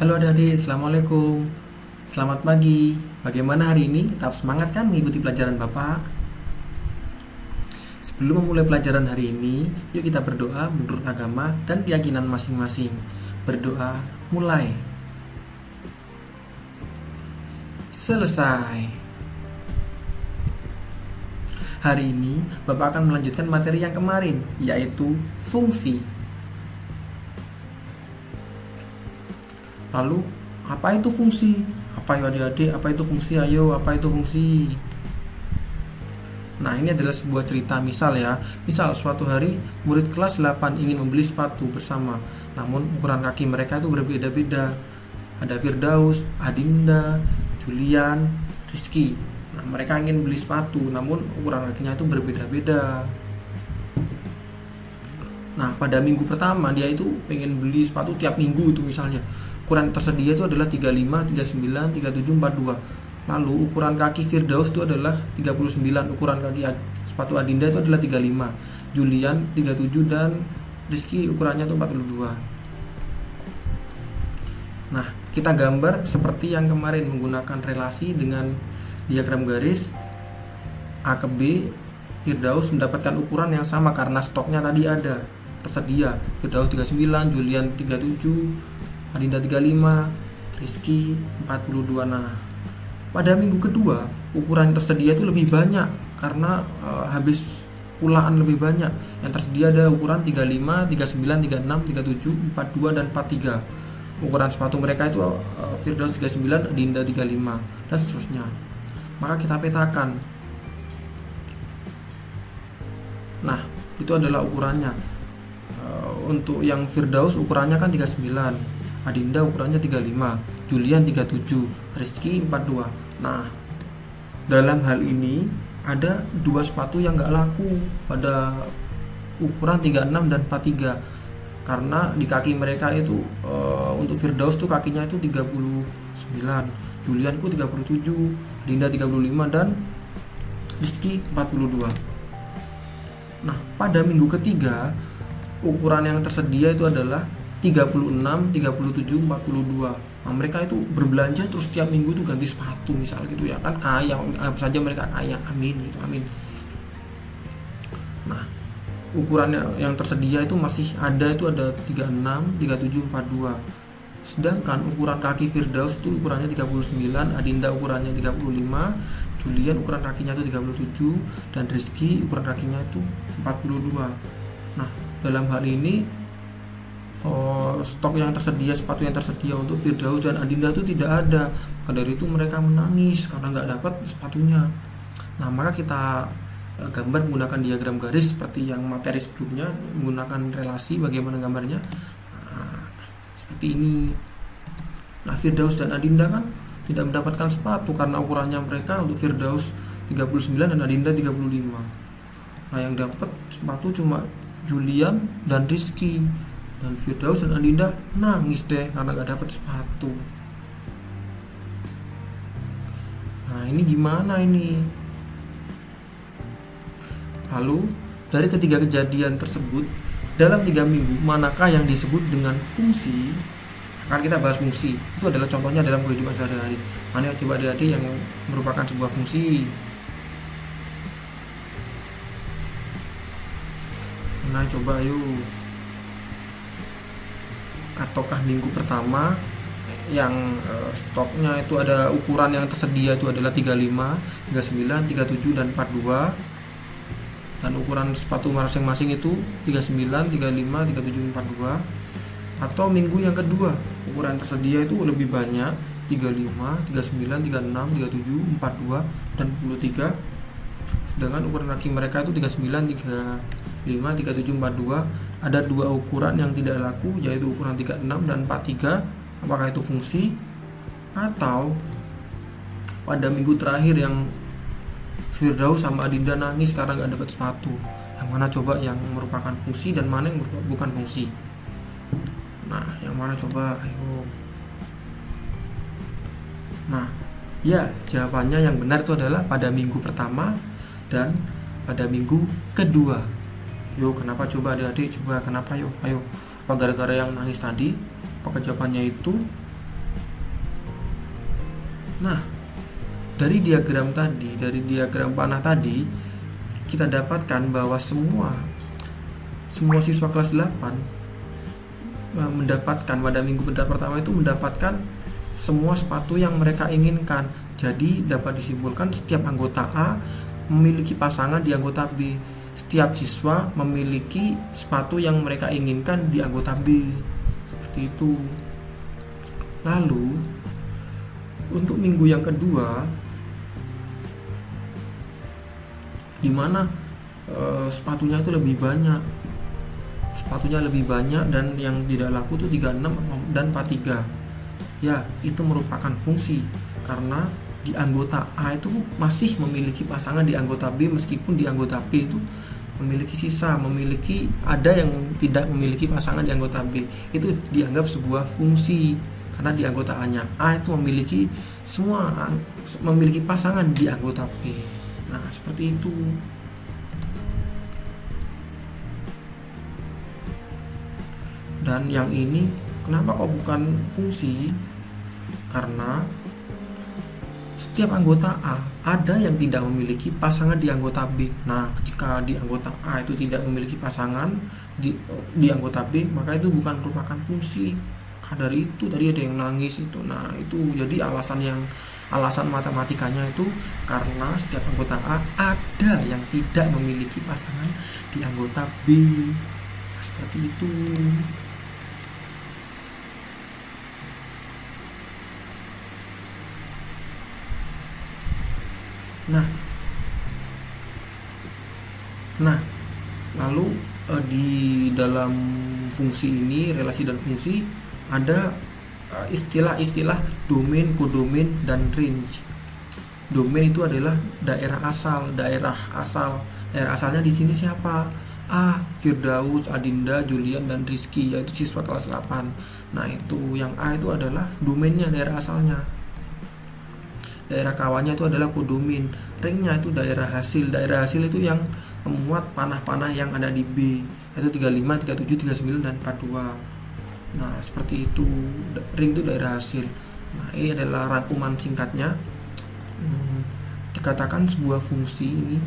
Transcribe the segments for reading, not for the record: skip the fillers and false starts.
Halo adik-adik, Assalamualaikum. Selamat pagi. Bagaimana hari ini? Tetap semangat kan mengikuti pelajaran Bapak? Sebelum memulai pelajaran hari ini, yuk kita berdoa menurut agama dan keyakinan masing-masing. Berdoa, mulai. Selesai. Hari ini, Bapak akan melanjutkan materi yang kemarin, yaitu fungsi. Lalu, apa itu fungsi? Apa ya adik-adik? Apa itu fungsi? Ayo, apa itu fungsi? Nah, ini adalah sebuah cerita misal ya. Misal suatu hari murid kelas 8 ingin membeli sepatu bersama. Namun ukuran kaki mereka itu berbeda-beda. Ada Firdaus, Adinda, Julian, Rizky. Nah, mereka ingin beli sepatu, namun ukuran kakinya itu berbeda-beda. Nah, pada minggu pertama dia itu pengen beli sepatu tiap minggu itu misalnya. Ukuran tersedia itu adalah 35, 39, 37, 42. Lalu ukuran kaki Firdaus itu adalah 39, ukuran kaki sepatu Adinda itu adalah 35. Julian 37 dan Rizky ukurannya itu 42. Nah, kita gambar seperti yang kemarin menggunakan relasi dengan diagram garis A ke B. Firdaus mendapatkan ukuran yang sama karena stoknya tadi ada tersedia. Firdaus 39, Julian 37, Adinda 35, Rizky 42. Nah, pada minggu kedua ukuran yang tersedia itu lebih banyak karena habis pulaan lebih banyak. Yang tersedia ada ukuran 35, 39, 36, 37, 42 dan 43. Ukuran sepatu mereka itu Firdaus 39, Adinda 35 dan seterusnya. Maka kita petakan. Nah, itu adalah ukurannya. Untuk yang Firdaus ukurannya kan 39, Adinda ukurannya 35, Julian 37, Rizky 42. Nah, dalam hal ini ada dua sepatu yang gak laku pada ukuran 36 dan 43. Karena di kaki mereka itu untuk Firdaus tuh kakinya itu 39, Julian ku 37, Adinda 35 dan Rizky 42. Nah, pada minggu ketiga ukuran yang tersedia itu adalah 36, 37, 42. Nah, mereka itu berbelanja terus setiap minggu tuh ganti sepatu misal gitu ya. Kan kaya, anggap saja mereka kaya. Amin gitu, amin. Nah, ukuran yang tersedia itu masih ada, itu ada 36, 37, 42. Sedangkan ukuran kaki Firdaus itu ukurannya 39, Adinda ukurannya 35, Julian ukuran kakinya itu 37 dan Rizky ukuran kakinya itu 42. Nah, dalam hal ini stok yang tersedia, sepatu yang tersedia untuk Firdaus dan Adinda itu tidak ada. Maka dari itu mereka menangis karena nggak dapat sepatunya. Nah, maka kita gambar menggunakan diagram garis seperti yang materi sebelumnya, menggunakan relasi. Bagaimana gambarnya? Nah, seperti ini. Nah, Firdaus dan Adinda kan tidak mendapatkan sepatu karena ukurannya mereka untuk Firdaus 39 dan Adinda 35. Nah, yang dapat sepatu cuma Julian dan Rizky. Dan Firdaus dan Adinda nangis deh karena gak dapat sepatu. Nah, ini gimana ini? Lalu dari ketiga kejadian tersebut dalam 3 minggu, manakah yang disebut dengan fungsi? Akan kita bahas fungsi. Itu adalah contohnya dalam kehidupan sehari-hari. Mana coba adik-adik yang merupakan sebuah fungsi? Nah, coba yuk. Ataukah minggu pertama yang stoknya itu ada ukuran yang tersedia itu adalah 35, 39, 37 dan 42. Dan ukuran sepatu masing-masing itu 39, 35, 37, 42. Atau minggu yang kedua, ukuran tersedia itu lebih banyak 35, 39, 36, 37, 42 dan 43. Sedangkan ukuran kaki mereka itu 39, 35, 37, 42. Ada dua ukuran yang tidak laku, yaitu ukuran 36 dan 43. Apakah itu fungsi? Atau pada minggu terakhir yang Firdaus sama Adinda nangis karena gak dapat sepatu. Yang mana coba yang merupakan fungsi dan mana yang bukan fungsi? Nah, yang mana coba? Ayo. Nah, ya, jawabannya yang benar itu adalah pada minggu pertama dan pada minggu kedua. Yuk, kenapa coba adik-adik? Coba kenapa yuk? Ayo. Apa gara-gara yang nangis tadi? Apakah jawabannya itu? Nah, dari diagram tadi, dari diagram panah tadi, kita dapatkan bahwa semua siswa kelas 8 mendapatkan pada minggu pertama itu mendapatkan semua sepatu yang mereka inginkan. Jadi dapat disimpulkan setiap anggota A memiliki pasangan di anggota B. Setiap siswa memiliki sepatu yang mereka inginkan di anggota B. Seperti itu. Lalu untuk minggu yang kedua, di mana sepatunya itu lebih banyak. Sepatunya lebih banyak dan yang tidak laku itu 36 dan 43. Ya, itu merupakan fungsi karena di anggota A itu masih memiliki pasangan di anggota B, meskipun di anggota B itu memiliki sisa, ada yang tidak memiliki pasangan di anggota B. Itu dianggap sebuah fungsi karena di anggota A-nya A itu memiliki pasangan di anggota B. Nah, seperti itu. Dan yang ini kenapa kok bukan fungsi? Karena setiap anggota A ada yang tidak memiliki pasangan di anggota B. Nah, jika di anggota A itu tidak memiliki pasangan di anggota B, maka itu bukan merupakan fungsi. Karena dari itu tadi ada yang nangis itu. Nah, itu jadi alasan matematikanya itu karena setiap anggota A ada yang tidak memiliki pasangan di anggota B. Seperti itu. Nah, lalu di dalam fungsi ini, relasi dan fungsi, ada istilah-istilah domain, kodomain, dan range. Domain itu adalah daerah asal. Daerah asalnya di sini siapa? A, Firdaus, Adinda, Julian, dan Rizky, yaitu siswa kelas 8. Nah, itu yang A itu adalah domainnya, daerah asalnya. Daerah kawannya itu adalah kodomin. Ringnya itu daerah hasil. Daerah hasil itu yang memuat panah-panah yang ada di B, yaitu 35, 37, 39, dan 42. Nah, seperti itu. Ring itu daerah hasil. Nah, ini adalah rangkuman singkatnya. Dikatakan sebuah fungsi ini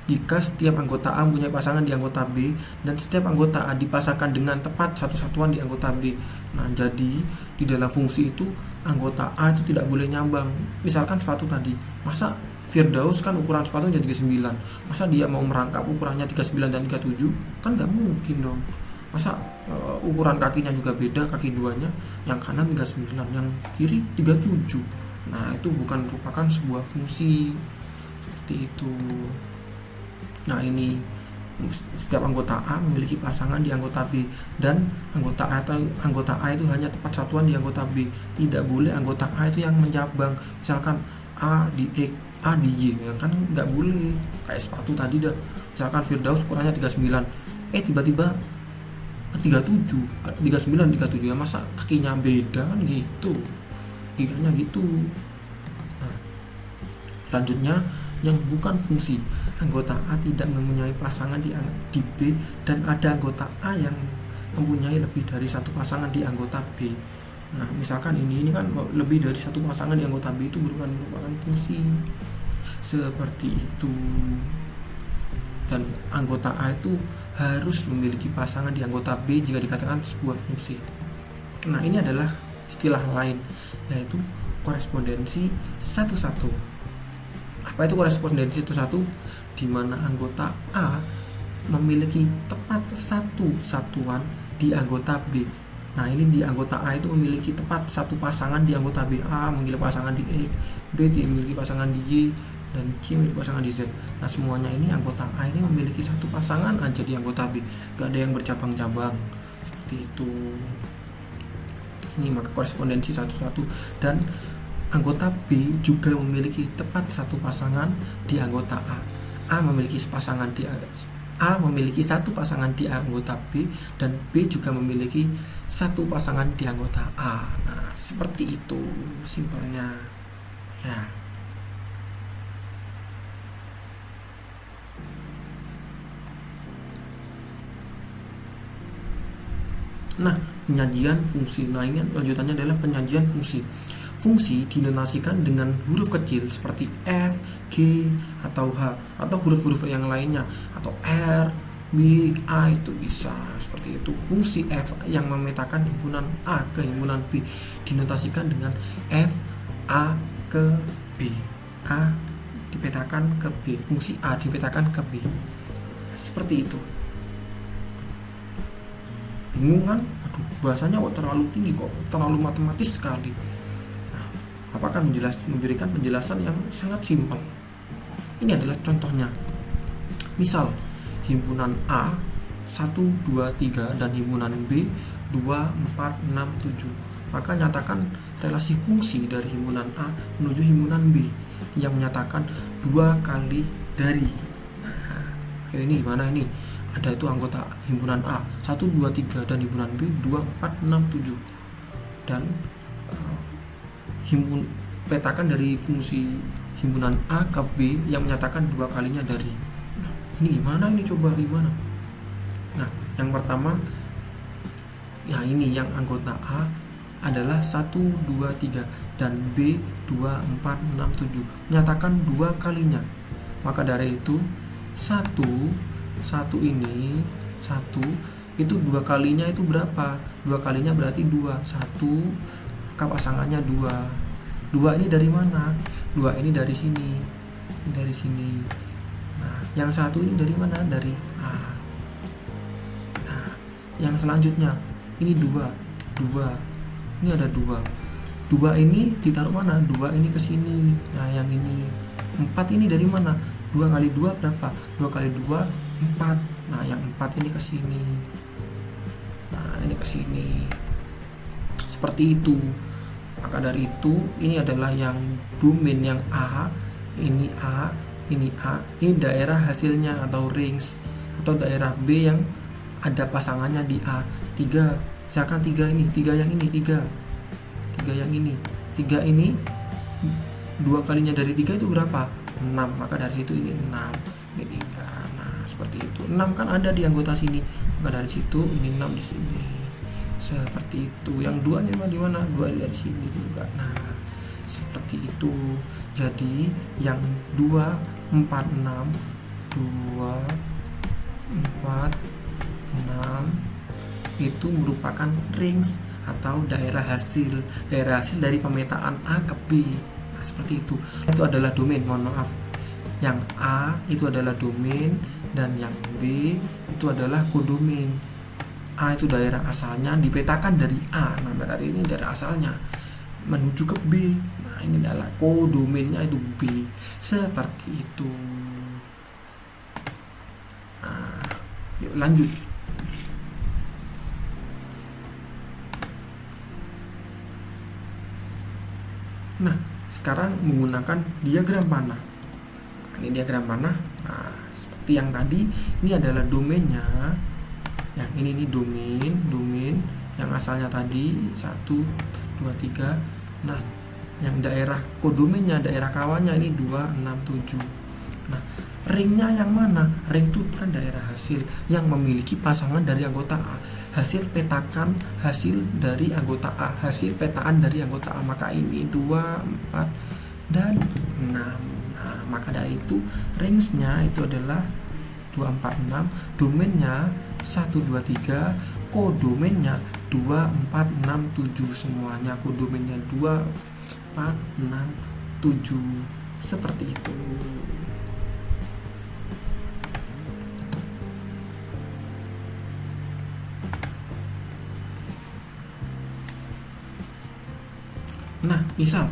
jika setiap anggota A mempunyai pasangan di anggota B dan setiap anggota A dipasangkan dengan tepat satu satuan di anggota B. Nah, jadi di dalam fungsi itu anggota A itu tidak boleh nyambang. Misalkan sepatu tadi, masa Firdaus kan ukuran sepatunya 39, masa dia mau merangkap ukurannya 39 dan 37? Kan nggak mungkin dong. Masa ukuran kakinya juga beda, kaki duanya, yang kanan 39, yang kiri 37. Nah, itu bukan merupakan sebuah fungsi. Seperti itu. Nah, ini setiap anggota A memiliki pasangan di anggota B dan anggota A itu hanya tepat satuan di anggota B. Tidak boleh anggota A itu yang menjabang. Misalkan A di X, A di Y, ya kan nggak boleh. Kayak sepatu tadi dah. Misalkan Firdaus ukurannya 39, tiba-tiba 37, 39, 37, ya masa kakinya beda kan gitu. Giganya gitu. Nah, selanjutnya yang bukan fungsi, anggota A tidak mempunyai pasangan di B dan ada anggota A yang mempunyai lebih dari satu pasangan di anggota B. Nah, misalkan ini kan lebih dari satu pasangan di anggota B itu merupakan fungsi. Seperti itu. Dan anggota A itu harus memiliki pasangan di anggota B jika dikatakan sebuah fungsi. Nah, ini adalah istilah lain, yaitu korespondensi satu-satu. Apa itu korespondensi satu-satu? Di mana anggota A memiliki tepat satu satuan di anggota B. Nah, ini di anggota A itu memiliki tepat satu pasangan di anggota B. A memiliki pasangan di X, B memiliki pasangan di Y, dan C memiliki pasangan di Z. Nah, semuanya ini anggota A ini memiliki satu pasangan aja di anggota B. Gak ada yang bercabang-cabang. Seperti itu. Ini maka korespondensi satu-satu. Dan anggota B juga memiliki tepat satu pasangan di anggota A. A memiliki satu pasangan di anggota B dan B juga memiliki satu pasangan di anggota A. Nah, seperti itu simpelnya. Ya. Nah, penyajian fungsi. Nah, ini lanjutannya adalah penyajian fungsi. fungsi dinotasikan dengan huruf kecil seperti F, G, atau H, atau huruf-huruf yang lainnya, atau R, B, A, itu bisa seperti itu. Fungsi F yang memetakan himpunan A ke himpunan B dinotasikan dengan F, A ke B. A dipetakan ke B, fungsi A dipetakan ke B. Seperti itu. Bingung kan? Aduh, bahasanya kok terlalu tinggi, kok terlalu matematis sekali. Nah, apakah memberikan penjelasan yang sangat simpel. Ini adalah contohnya. Misal, himpunan A 1, 2, 3 dan himpunan B 2, 4, 6, 7. Maka nyatakan relasi fungsi dari himpunan A menuju himpunan B yang menyatakan 2 kali dari. Nah, ini gimana ini? Ada itu anggota himpunan A 1, 2, 3 dan himpunan B 2, 4, 6, 7. Dan petakan dari fungsi himpunan A ke B yang menyatakan 2 kalinya dari. Nah, ini gimana ini, coba gimana? Nah, yang pertama, nah ini yang anggota A adalah 1, 2, 3 dan B 2, 4, 6, 7. Menyatakan 2 kalinya. Maka dari itu 1 ini 1 itu 2 kalinya itu berapa? 2 kalinya berarti 2. 1 maka pasangannya 2. 2 ini dari mana? 2 ini dari sini. Ini dari sini. Nah, yang 1 ini dari mana? Dari A. Nah, yang selanjutnya ini 2. Ini ada 2. 2 ini ditaruh mana? 2 ini ke sini. Nah, yang ini 4 ini dari mana? 2 kali 2 berapa? 2 kali 2 4. Nah, yang 4 ini ke sini. Nah, ini ke sini. Seperti itu. Maka dari itu, ini adalah yang domain yang A, ini A, ini A. Ini daerah hasilnya atau rings, atau daerah B yang ada pasangannya di A. 3. Misalkan 3 ini, 3 yang ini, 3 yang ini. 3 ini 2 kalinya dari 3 itu berapa? 6. Maka dari situ ini 6. Ini 3. Seperti itu. 6 kan ada di anggota sini. Maka dari situ ini 6 di sini. Seperti itu. Yang 2 nya di mana? 2 dari sini juga. Nah, seperti itu. Jadi yang 2, 4, 6 2, 4, 6 itu merupakan rings atau daerah hasil dari pemetaan A ke B. Nah, seperti itu. Itu adalah domain, mohon maaf. Yang A itu adalah domain dan yang B itu adalah kodomain. A itu daerah asalnya dipetakan dari A. Nah, berarti ini daerah asalnya menuju ke B. Nah, ini adalah kodomainnya itu B. Seperti itu. Nah, yuk lanjut. Nah, sekarang menggunakan diagram panah. Ini diagram panah. Nah, seperti yang tadi, ini adalah domainnya. Yang ini domain yang asalnya tadi 1, 2, 3. Nah, yang daerah kodomainnya, daerah kawannya ini 2, 6, 7. Nah, ringnya yang mana? Ring itu kan daerah hasil yang memiliki pasangan dari anggota A. Hasil petakan hasil dari anggota A, hasil petaan dari anggota A. Maka ini 2, 4 dan 6. Nah, maka dari itu range-nya itu adalah 2, 4, 6, domainnya 1, 2, 3, kodomainnya 2, 4, 6, 7. Semuanya kodomainnya 2, 4, 6, 7. Seperti itu. Nah, misal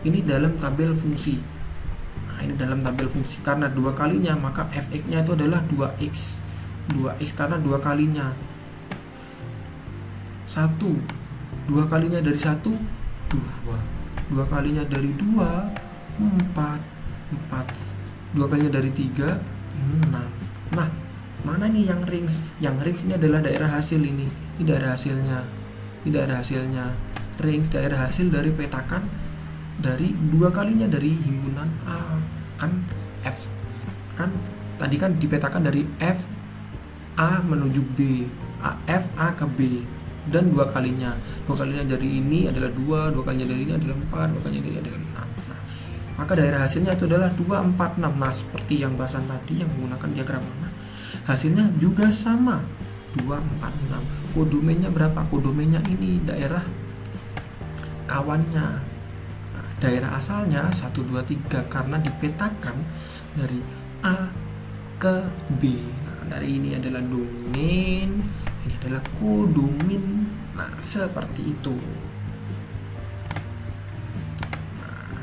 ini dalam tabel fungsi. Nah, ini dalam tabel fungsi karena 2 kalinya, maka fx-nya itu adalah 2x. 2x karena 2 kalinya. 1. 2 kalinya dari 1, 2. 2 kalinya dari 2, 4. 2 kalinya dari 3, 6. Nah, mana nih yang rings? Yang rings ini adalah daerah hasil ini. Ini daerah hasilnya. Ini daerah hasilnya. Rings daerah hasil dari petakan dari 2 kalinya dari himpunan A. Kan F. Kan tadi kan dipetakan dari F A menuju B. F A ke B. dan dua kalinya dari ini adalah 2 kalinya dari ini adalah 4, 2 kalinya dari ini adalah 6. Nah, maka daerah hasilnya itu adalah 2, 4, 6. Nah, seperti yang bahasan tadi yang menggunakan diagram mana, hasilnya juga sama 2, 4, 6. Kodomennya berapa? Kodomennya ini daerah kawannya. Nah, daerah asalnya 1, 2, 3 karena dipetakan dari A ke B. Nah, dari ini adalah domain, ini adalah kodomen. Nah, seperti itu. Nah,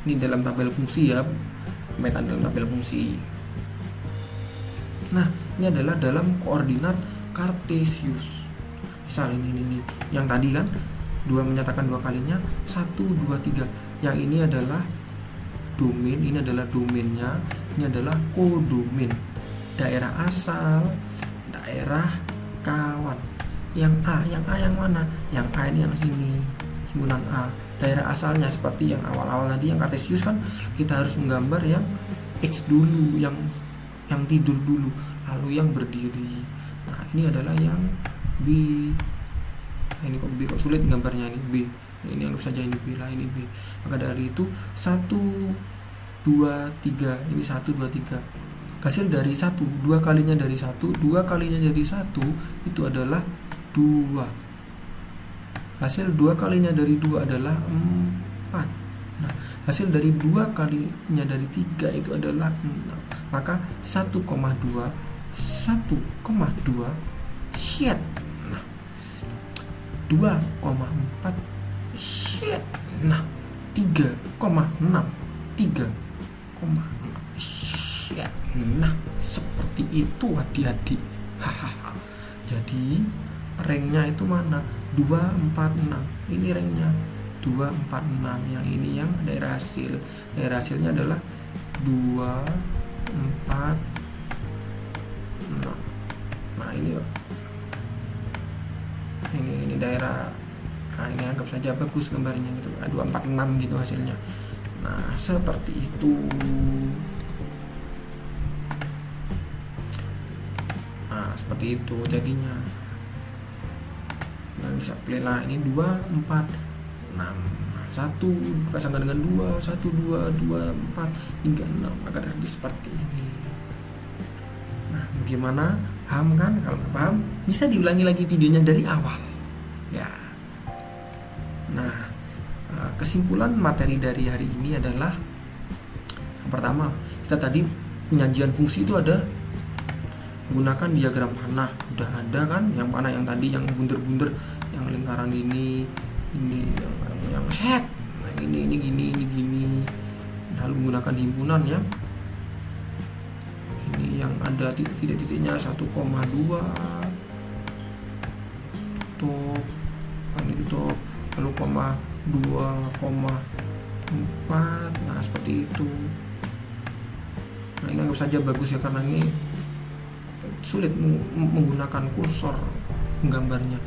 ini dalam tabel fungsi ya, pemetaan dalam tabel fungsi. Nah, ini adalah dalam koordinat Kartesius. Misal ini yang tadi kan 2 menyatakan 2 kalinya 1, 2, 3. Yang ini adalah domain, ini adalah domainnya, ini adalah kodomen. Daerah asal, daerah kawan. Yang A yang mana? Yang A ini yang sini, himpunan A. Daerah asalnya seperti yang awal-awal tadi yang Kartesius kan kita harus menggambar yang X dulu, yang tidur dulu, lalu yang berdiri. Nah, ini adalah yang B. Ini kok B, kok sulit gambarnya, ini B. Ini anggap saja ini B lah, ini B. Maka dari itu 1, 2, 3. Ini 1, 2, 3. Hasil dari 1, 2 kalinya dari 1, 2 kalinya dari 1 itu adalah 2. Hasil 2 kalinya dari 2 adalah 4. Nah, hasil dari 2 kalinya dari 3 itu adalah 6. Maka 1,2 shit. Nah, 2,4 shit. Nah, 3,6 shit. Nah, seperti itu adik-adik. Jadi ranknya itu mana? 2, 4, 6. Ini ranknya 2, 4, 6. Yang ini yang daerah hasil. Daerah hasilnya adalah 2, 4, 6. Nah, ini daerah. Nah, ini anggap saja bagus gambarnya gitu. 2, 4, 6 gitu hasilnya. Nah, seperti itu. Nah, seperti itu jadinya. Dan bisa pilih lah, ini 2, 4, 6. Nah, 1 dipasangkan dengan 2, 1, 2, 2, 4 hingga 6. Maka jadi seperti ini. Nah, bagaimana? Paham kan? Kalau nggak paham, bisa diulangi lagi videonya dari awal. Ya. Nah, kesimpulan materi dari hari ini adalah yang pertama, kita tadi penyajian fungsi itu ada gunakan diagram panah. Udah ada kan? Yang panah yang tadi yang bunder-bunder, yang lingkaran ini yang set. Nah, ini gini. Lalu menggunakan himpunan ya. Ini yang ada titik-titiknya 1,2 tutup. Ini tutup. Lalu 2,4. Nah, seperti itu. Nah, ini anggap saja bagus ya, karena ini sulit menggunakan kursor menggambarnya.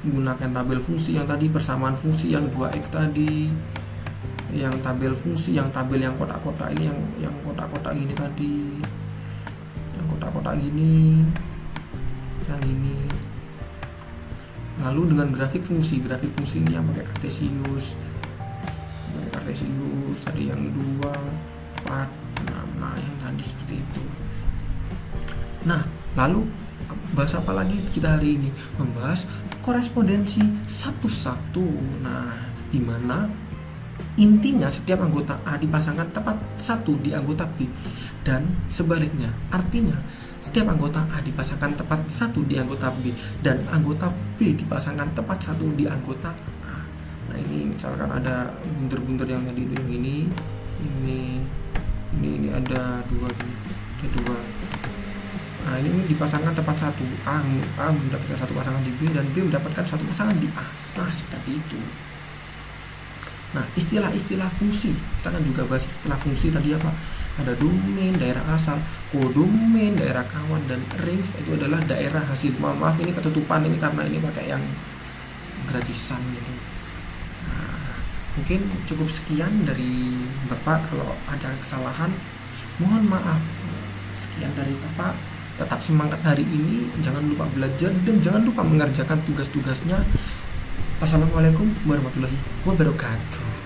Menggunakan tabel fungsi yang tadi, persamaan fungsi yang 2x tadi, yang tabel fungsi, yang tabel yang kotak-kotak ini, yang kotak-kotak gini tadi, yang kotak-kotak gini, yang ini. Lalu dengan grafik fungsi ini yang pakai Kartesius tadi yang 2, 4, 6. Nah, yang tadi seperti itu. Nah, lalu bahas apa lagi kita hari ini? Membahas korespondensi satu-satu. Nah, di mana intinya setiap anggota A dipasangkan tepat satu di anggota B dan sebaliknya. Artinya setiap anggota A dipasangkan tepat satu di anggota B dan anggota B dipasangkan tepat satu di anggota A. Nah, ini misalkan ada bunder-bunder yang tadi yang ini ada 2 gini, ada 2. Nah, ini dipasangkan tepat satu. A mendapatkan satu pasangan di B dan B mendapatkan satu pasangan di A. Nah, seperti itu. Nah, istilah-istilah fungsi, kita kan juga bahas istilah fungsi tadi apa? Ada domain, daerah asal, kodomen, daerah kawan, dan range itu adalah daerah hasil. Maaf ini ketutupan ini karena ini pakai yang gratisan gitu. Nah, mungkin cukup sekian dari Bapak. Kalau ada kesalahan Mohon maaf. Sekian dari Bapak. Tetap semangat hari ini, jangan lupa belajar dan jangan lupa mengerjakan tugas-tugasnya. Wassalamualaikum warahmatullahi wabarakatuh.